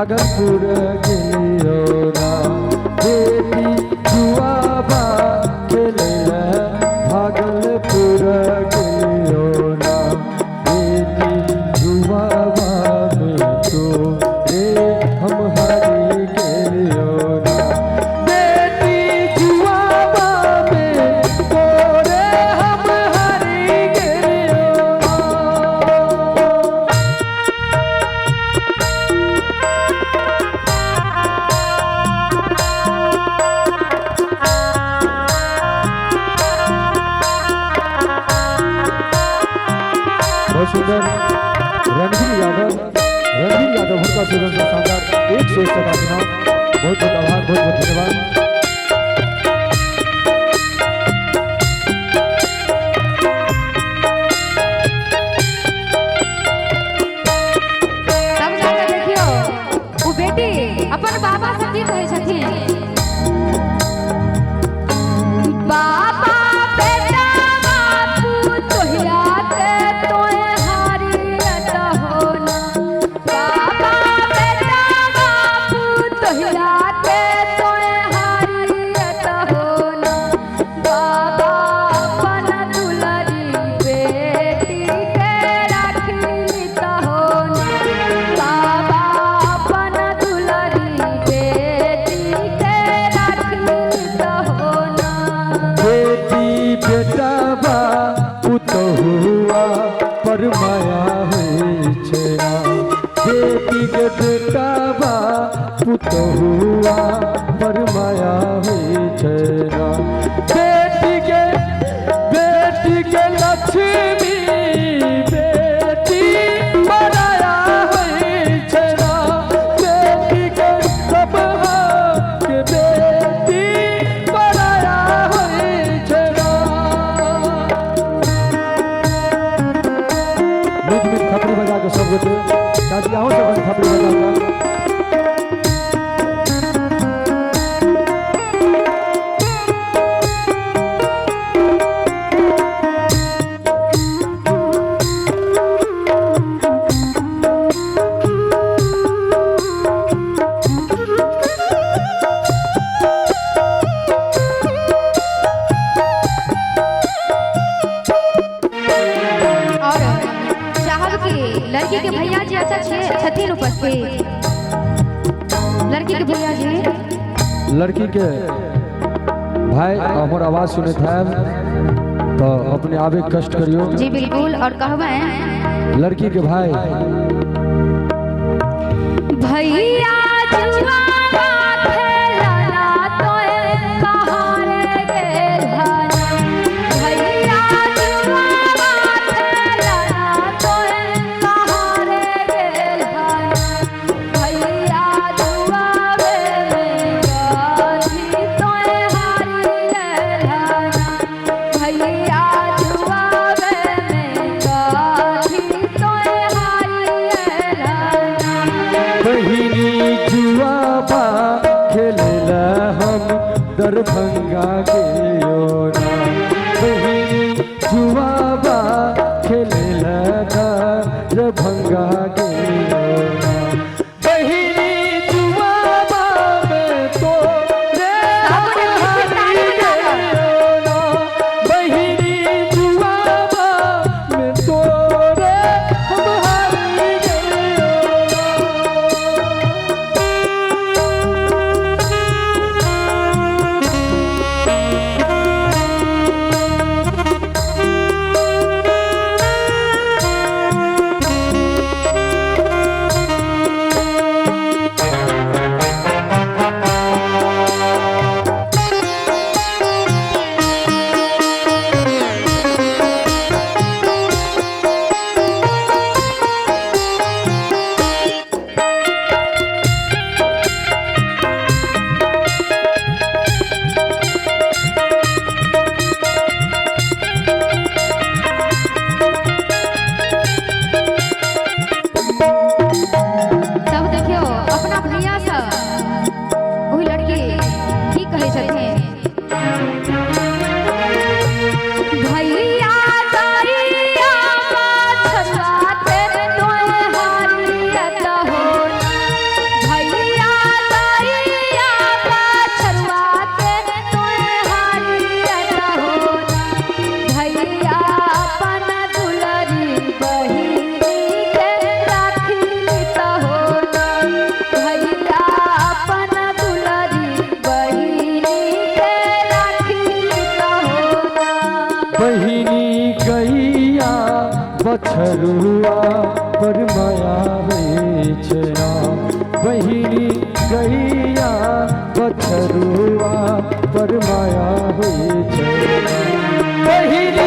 भागलपुर गेलियो ना बेटी जुआबा खेले भागलपुर गेलियो ना बेटी जुआबा में तो रे हम हारी गेलियो ना बेटी जुआबा में तो रे हम हारी गेलियो बहुत सुंदर रणवीर यादव भुरका सेवन का शानदार 101 का चुनाव। बहुत बहुत आभार, बहुत बहुत धन्यवाद। तब जाके देखियो वो बेटी अपन बाबा से की कहे छथिन, बाबा बेटा बापू तोहिया के तोए हारियत हो ना, बाबा बेटा बापू तोहिया के तोए हारियत हो ना, बाबा अपन दुलरी बेटी के राखित हो ना, बाबा अपन दुलरी बेटी के राखित हो ना। बेटी बेटा बा पुतहुआ पर माया होइ छै ना, बेटी के बेटा बा पुतहुआ पर माया होइ छै ना, बेटी के लक्ष्मी बेटी बनाया होइ छै ना, बेटी के सब के बेटी बनाया होइ छै ना। मीठ मीठ खपरी बजा के सब गोटे काजी आहू सब खपरी बजा के और चाहब की लड़की के भैया जी अच्छा छथिन उपस्थित, लड़की के भैया जी लड़की के भाई हमर आवाज सुनत है तो अपने आवे कष्ट करियो। जी बिल्कुल, और कहबे लड़की के भाई भैया जुआवा खेलना तोए कहाँ रे गेलहना, भैया जुआवा खेलना तोए कहाँ रे गेलहना, भैया जुआवे में गाधी तोए हारी गेलहना, भैया जुआवे में गाधी तोए हारी गेलहना। बहिनी जुआ बछरुआ पर माया होइ छै बहिनी गैया बछरुआ पर माया होइ छै बहिनी